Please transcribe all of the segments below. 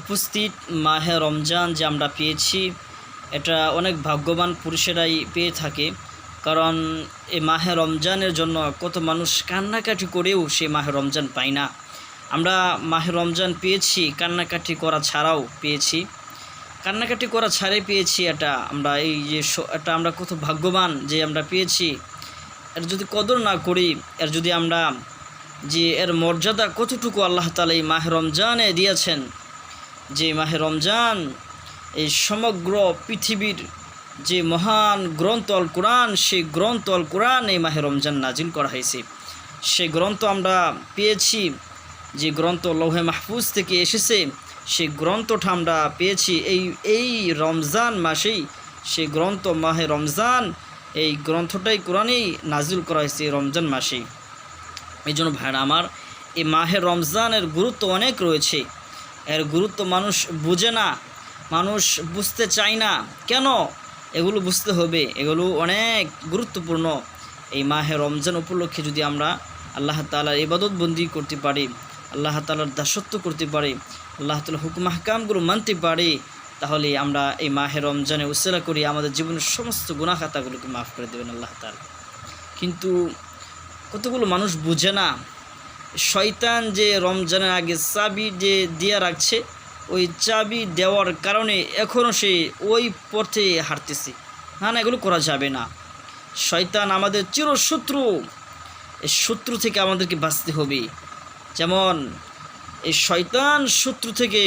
উপস্থিত মাহে রমজান যে আমরা পেয়েছি, এটা অনেক ভাগ্যবান পুরুষেরাই পেয়ে থাকে। কারণ এই মাহে রমজানের জন্য কত মানুষ কান্নাকাটি করেও সে মাহে রমজান পায় না। আমরা মাহে রমজান পেয়েছি কান্নাকাটি করা ছাড়াও পেয়েছি, কান্নাকাটি করা ছাড়াই পেয়েছি। এটা আমরা এই যে এটা আমরা কত ভাগ্যবান যে আমরা পেয়েছি। এর যদি কদর না করি, এর যদি আমরা যে এর মর্যাদা কতটুকু আল্লাহ তাআলা এই মাহে রমজানে দিয়েছেন, যে মাহে রমজান এই সমগ্র পৃথিবীর যে মহান গ্রন্থ আল কোরআন, সেই গ্রন্থ আল কোরআন এই মাহে রমজান নাজিল করা হয়েছে। সেই গ্রন্থ আমরা পেয়েছি, যে গ্রন্থ লৌহে মাহফুজ থেকে এসেছে, সেই গ্রন্থটা আমরা পেয়েছি এই রমজান মাসেই। সেই গ্রন্থ মাহে রমজান, এই গ্রন্থটাই কোরআনেই নাজিল করা হয়েছে রমজান মাসেই। এই জন্য ভাইরা আমার, এই মাহে রমজানের গুরুত্ব অনেক রয়েছে। এর গুরুত্ব মানুষ বুঝে না, মানুষ বুঝতে চায় না। কেন? এগুলো বুঝতে হবে, এগুলো অনেক গুরুত্বপূর্ণ। এই মাহে রমজান উপলক্ষে যদি আমরা আল্লাহ তাআলার ইবাদত বন্দি করতে পারি, আল্লাহ তাআলার দাসত্ব করতে পারি, আল্লাহ তাআলার হুকুম আহকামগুলো মানতে পারি, তাহলে আমরা এই মাহে রমজানে উসিলা করি আমাদের জীবনের সমস্ত গুনাহ খাতাগুলোকে মাফ করে দেবেন আল্লাহ তাআলা। কিন্তু কতগুলো মানুষ বুঝে না। শয়তান যে রমজানের আগে চাবি যে দিয়ে রাখছে, ওই চাবি দেওয়ার কারণে এখনও সে ওই পথে হাঁটতেছে। না, এগুলো করা যাবে না। শয়তান আমাদের চিরশত্রু, এই শত্রু থেকে আমাদেরকে বাঁচতে হবে। যেমন এই শয়তান শত্রু থেকে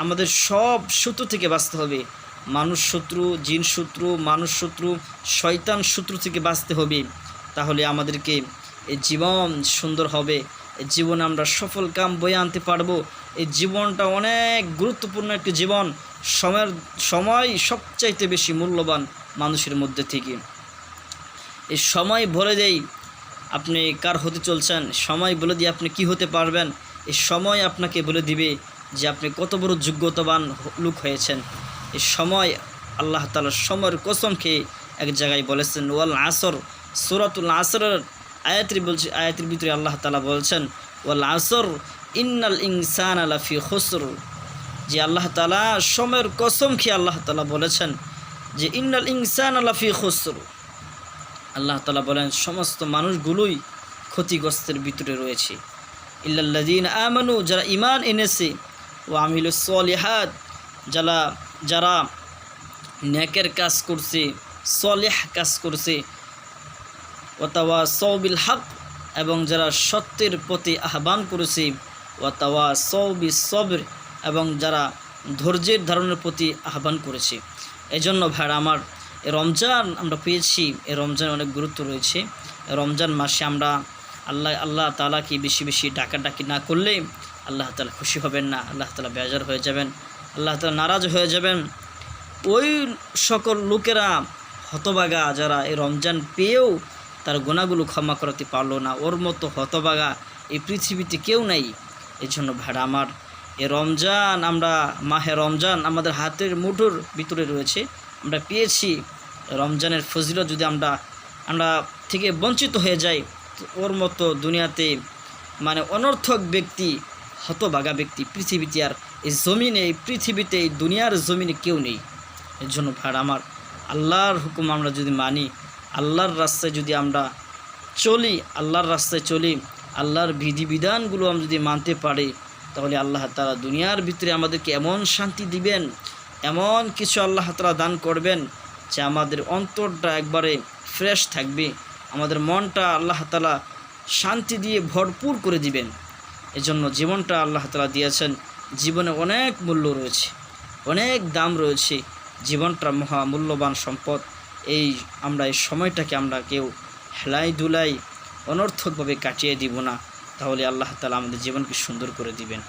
আমাদের সব শত্রু থেকে বাঁচতে হবে। মানুষ শত্রু, জিন শত্রু, মানুষ শত্রু, শয়তান শত্রু থেকে বাঁচতে হবে। তাহলে আমাদেরকে এই জীবন সুন্দর হবে, এই জীবনে আমরা সফল কাম বয়ে আনতে পারবো। এই জীবনটা অনেক গুরুত্বপূর্ণ একটি জীবন। সময় সবচাইতে বেশি মূল্যবান মানুষের মধ্যে থেকে। এই সময় বলে দেই আপনি কার হতে চলছেন, সময় বলে দিয়ে আপনি কি হতে পারবেন। এই সময় আপনাকে বলে দিবে যে আপনি কত বড় যোগ্যতাবান লোক হয়েছেন। এই সময় আল্লাহ তাআলা সময়ের কসম খেয়ে এক জায়গায় বলেছেন, ওয়াল আসর, সূরাতুল আসরের আয়াতের ভিতরে আল্লাহ তাআলা বলছেন, ওয়াল আসর ইন্নাল ইনসানা লাফি খুসর। যে আল্লাহ তাআলা সময়ের কসম খেয়ে আল্লাহ তাআলা বলেছেন যে ইন্নাল ইনসানা লাফি খুসর। আল্লাহ তাআলা বলেন সমস্ত মানুষগুলোই ক্ষতিগ্রস্তের ভিতরে রয়েছে। ইল্লাল্লাযীনা আমানু, যারা ঈমান এনেছে, ও আমিলুস সলিহাত, যারা নেকের কাজ করছে, সলিহ কাজ করছে, ওয়াতাওয়াসাউ বিল হক, এবং যারা সত্যের প্রতি আহ্বান করেছে, ওয়াতাওয়াসাউ বিস সবর, এবং যারা ধৈর্যের ধারণের প্রতি আহ্বান করেছে। এই জন্য ভাইরা আমার, এই রমজান আমরা পেয়েছি, এই রমজানের অনেক গুরুত্ব রয়েছে। রমজান মাসে আমরা আল্লাহ তাআলাকে বেশি বেশি ডাকাডাকি না করলে আল্লাহ তাআলা খুশি হবেন না, আল্লাহ তাআলা বেজার হয়ে যাবেন, আল্লাহ তাআলা নারাজ হয়ে যাবেন। ওই সকল লোকেরা হতভাগা যারা এই রমজান পেয়েও তার গুনাহগুলো ক্ষমা করতে পারলো না, ওর মতো হতভাগা এই পৃথিবীতে কেউ নাই। এই জন্য ভাইরা আমার, এই রমজান আমরা, মাহে রমজান আমাদের হাতের মুঠোর ভিতরে রয়েছে, আমরা পেয়েছি। রমজানের ফজিলত যদি আমরা থেকে বঞ্চিত হয়ে যাই, ওর মতো দুনিয়াতে অনর্থক ব্যক্তি, হতভাগা ব্যক্তি পৃথিবীতে আর এই জমিনে, এই পৃথিবীতে, এই দুনিয়ার জমিনে কেউ নেই। এর জন্য ভাই আমার, আল্লাহর হুকুম আমরা যদি মানি, আল্লাহর রাস্তায় যদি আমরা চলি, আল্লাহর বিধিবিধানগুলো আমরা যদি মানতে পারি, তাহলে আল্লাহ তাআলা দুনিয়ার ভিতরে আমাদেরকে এমন শান্তি দিবেন, এমন কিছু আল্লাহ তাআলা দান করবেন যে আমাদের অন্তরটা একবারে ফ্রেশ থাকবে, আমাদের মনটা আল্লাহ তাআলা শান্তি দিয়ে ভরপুর করে দিবেন। এজন্য জীবনটা আল্লাহ তাআলা দিয়েছেন, জীবনে অনেক মূল্য রয়েছে, অনেক দাম রয়েছে। জীবনটা মহামূল্যবান সম্পদ। এই সময়টাকে আমরা কেউ হেলাই দুলাই অনর্থকভাবে কাটিয়ে দিব না, তাহলে আল্লাহ তাআলা আমাদের জীবনকে সুন্দর করে দিবেন।